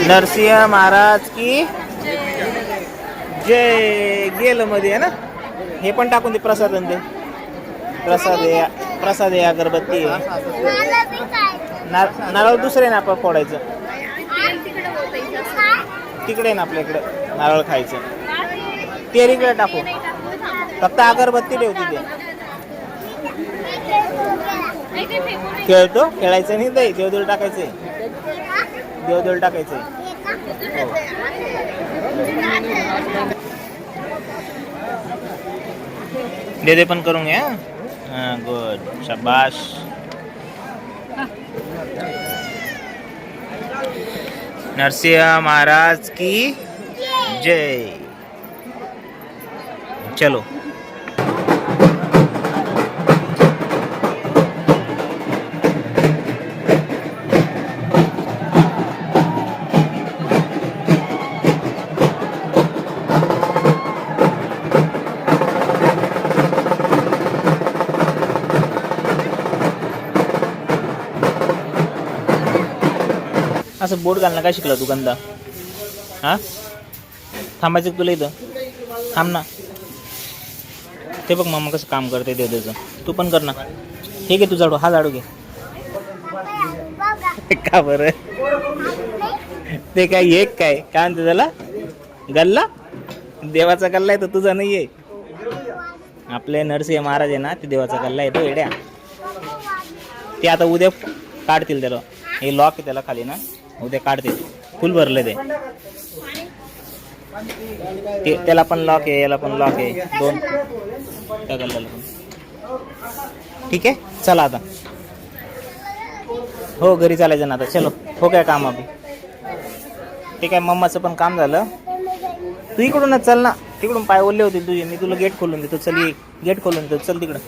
नरसिंह महाराज की जय. गेलं मध्ये आहे ना. हे पण टाकून दे प्रसाद. ते प्रसाद आहे अगरबत्ती आहे. नारळ दुसरे ना आपण फोडायचं. तिकडे ना आपल्या इकडे नारळ खायचं. तेल इकडे टाकू. फक्त अगरबत्ती ठेव तिथे. खेळतो. खेळायचं नाही. ते देवदेव टाकायचंय. देवदेव टाकायचंय. दे पण करून घ्या. हा गुड. शाबाश. नरसिंह महाराज की जय. चलो. असं बोट घालणं काय शिकला तू गंदा? हा थांबायचं तुला इथं. थांब ना. ते बघ मम्मा कसं काम करते देवदेवचं. तू पण कर ना. हे घे तू झाडू. हा झाडू घे. का बरं? ते काय एक काय म्हणते त्याला? गल्ला? देवाचा गल्ला आहे तो, तुझा नाही आहे. आपले नरसिंह महाराज आहे ना, ते देवाचा गल्ला आहे तो येड्या. ते आता उद्या काढतील त्याला. हे लॉक आहे त्याला खाली ना, उद्या काढतील. फुल भरले ते. त्याला पण लॉक आहे, याला पण लॉक आहे. दोन त्या गल्ल्याला पण. ठीक आहे चला आता. हो घरी चालायचं ना आता. चलो. हो काय काम अभि. ते काय मम्माचं पण काम झालं. तू इकडूनच चल ना. तिकडून पाय ओले होतील तुझे. मी तुला गेट खोलून देतो. चल ये. गेट खोलून देतो. चल तिकडं.